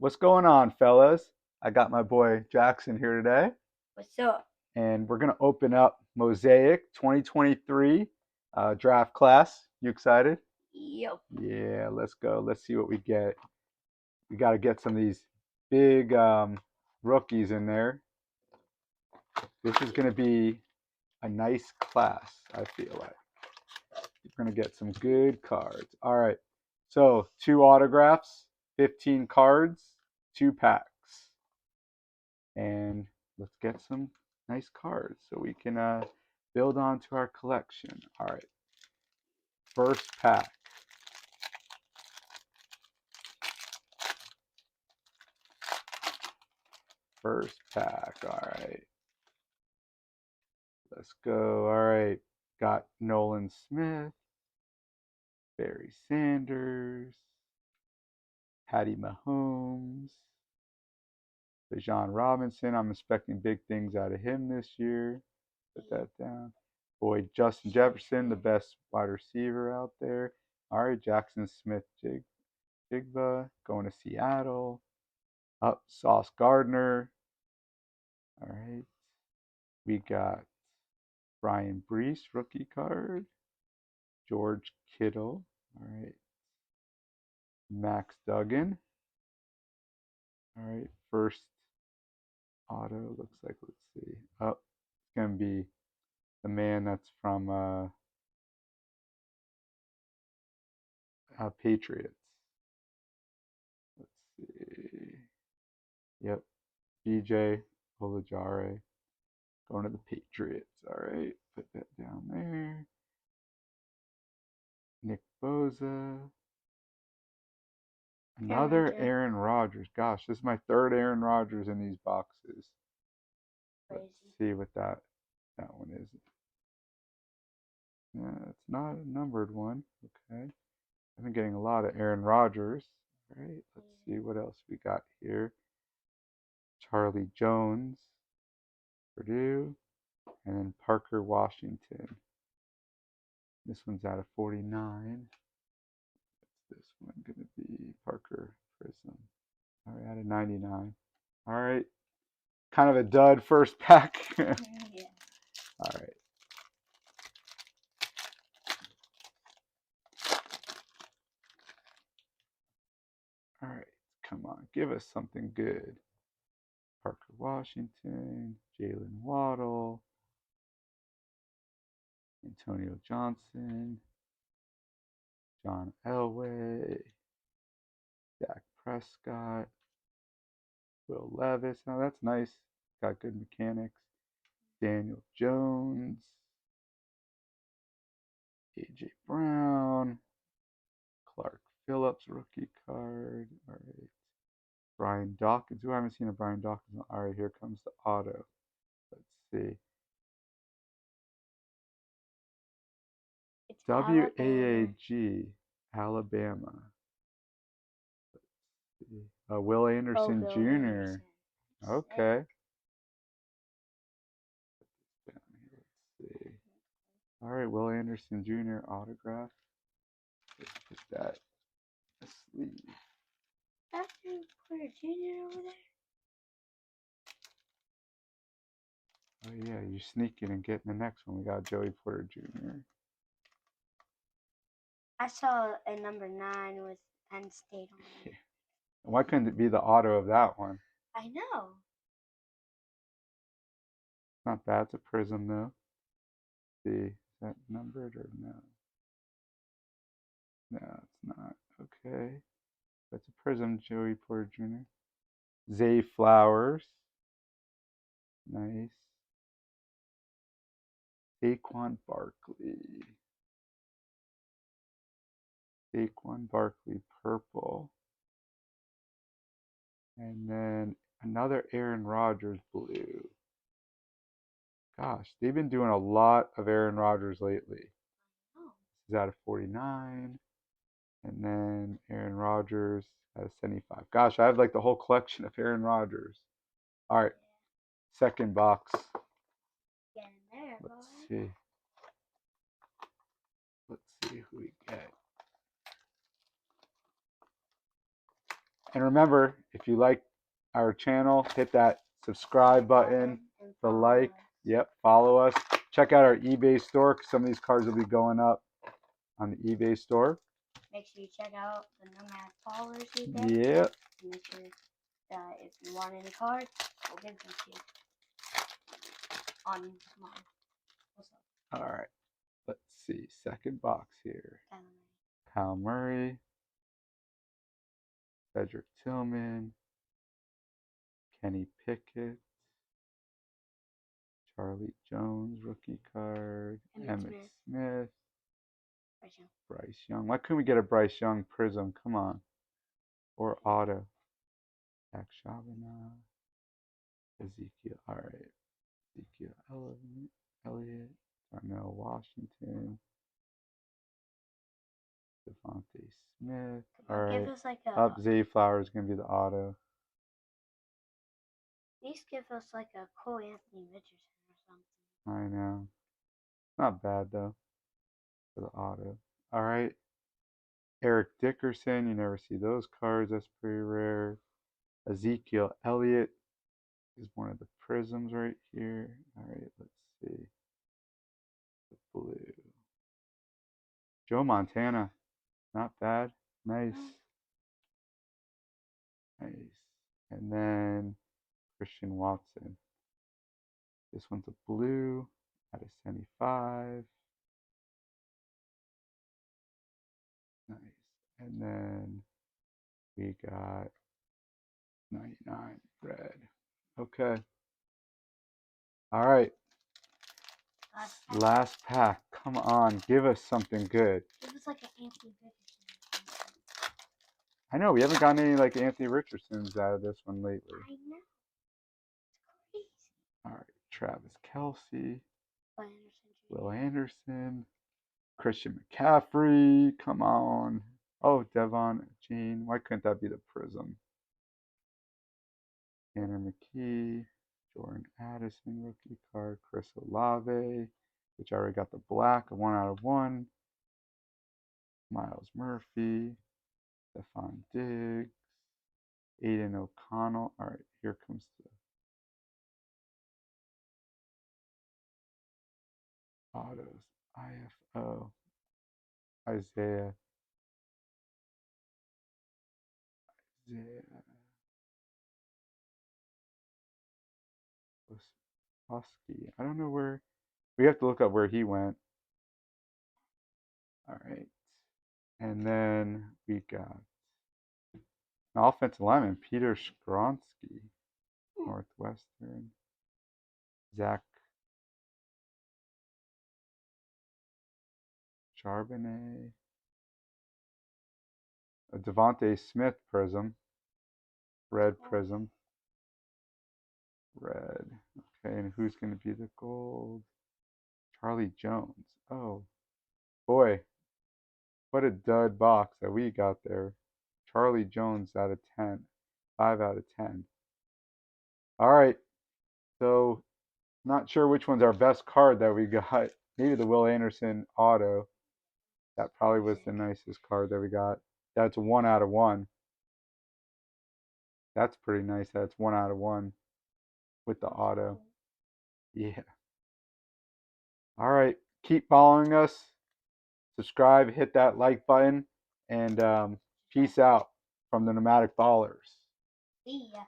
What's going on, fellas? I got my boy Jackson here today, What's up? and we're gonna open up Mosaic 2023 draft class. You excited? Yep. Yeah, let's go. Let's see what we get. We got to get some of these big rookies in there. This is gonna be a nice class, I feel like. We're gonna get some good cards. All right, so 2 autographs, 15 cards, 2 packs. And let's get some nice cards so we can build onto our collection. All right, first pack. First pack. All right, let's go. All right, got Nolan Smith, Barry Sanders, Patty Mahomes, Bijan Robinson. I'm expecting big things out of him this year. Put that down. Boy, Justin Jefferson, the best wide receiver out there. All right, Jackson Smith Jigba going to Seattle. Up, Sauce Gardner. All right. We got Brian Brees, rookie card. George Kittle. All right. Max Duggan. All right. First auto. Looks like, let's see. Oh, it's going to be the man that's from Patriots. Let's see. Yep. BJ Olajare going to the Patriots. All right. Put that down there. Nick Bosa. Another Aaron Rodgers. Gosh, this is my 3rd Aaron Rodgers in these boxes. Let's see what that one is. Yeah, it's not a numbered one. Okay. I've been getting a lot of Aaron Rodgers. All right. Let's see what else we got here. Charlie Jones, Purdue, and then Parker Washington. This one's out of 49. What's this one going to be? Parker PRIZM. All right, out of 99. All right. Kind of a dud first pack. Yeah. All right. All right. Come on. Give us something good. Parker Washington, Jalen Waddle, Antonio Johnson, John Elway, Dak Prescott, Will Levis. Now that's nice. Got good mechanics. Daniel Jones, A.J. Brown, Clark Phillips rookie card. All right. Brian Dawkins. Ooh, I haven't seen a Brian Dawkins. All right, here comes the auto. Let's see. It's WAAG, Alabama. Let's see. Will Anderson Jr. Anderson. Okay. Let's see. All right, Will Anderson Jr. autograph. Let's put that asleep. That's Porter Jr. over there. Oh yeah, you're sneaking and getting the next one. We got Joey Porter Jr. I saw a number 9 with Penn State on it. Yeah. Why couldn't it be the auto of that one? I know. Not bad. It's a PRIZM though. Let's see, is that numbered or no? No, it's not. Okay. That's a PRIZM, Joey Porter Jr. Zay Flowers. Nice. Saquon Barkley. Saquon Barkley purple. And then another Aaron Rodgers blue. Gosh, they've been doing a lot of Aaron Rodgers lately. Oh. This is out of 49. And then Aaron Rodgers out of 75. Gosh, I have like the whole collection of Aaron Rodgers. All right, second box. Get in there, Let's boy. see. Let's see who we get. And remember, if you like our channel, hit that subscribe button, the like. Yep, follow us. Check out our eBay store, 'cause some of these cards will be going up on the eBay store. Make sure you check out the NomadicBallers eBay. Yep. Make sure that if you want any cards, we'll give them to you. On mine. What's up? All right. Let's see. Second box here. Kyle Murray. Cedric Tillman. Kenny Pickett. Charlie Jones, rookie card. Emmitt Smith. Bryce Young. Why couldn't we get a Bryce Young Prism? Come on. Or auto. Zach Chabana. Ezekiel. All right. Ezekiel Elliott. Darnell Washington. Devontae Smith. All right. Give us like a, Up Zay Flowers is going to be the auto. These give us like a cool Anthony Richardson or something. I know. Not bad though. For the auto. All right. Eric Dickerson. You never see those cards. That's pretty rare. Ezekiel Elliott is one of the prisms right here. All right. Let's see. The blue. Joe Montana. Not bad. Nice. Nice. And then Christian Watson. This one's a blue out of 75. Nice. And then we got 99 red. Okay. All right. Last pack. Come on. Give us something good. Give us like an Anthony Richardson. I know. We haven't gotten any like Anthony Richardsons out of this one lately. I know. It's crazy. All right. Travis Kelce. Will Anderson. Christian McCaffrey. Come on. Oh, Devon Jean. Why couldn't that be the Prism? Tanner McKee. Jordan Addison rookie card. Chris Olave, which I already got the black, a 1/1. Miles Murphy. Stephon Diggs. Aiden O'Connell. All right, here comes the autos. IFO. Isaiah. Husky. I don't know where. We have to look up where he went. All right. And then we got an offensive lineman, Peter Skronsky, Northwestern. Zach Charbonnet. A Devontae Smith Prism. Red Prism. Red. Okay, and who's going to be the gold? Charlie Jones. Oh, boy. What a dud box that we got there. Charlie Jones out of 10. 5 out of 10. All right. So, not sure which one's our best card that we got. Maybe the Will Anderson auto. That probably was the nicest card that we got. That's 1/1. That's pretty nice. That's 1/1 with the auto. Yeah. All right. Keep following us. Subscribe, hit that like button, and peace out from the NomadicBallers. See ya.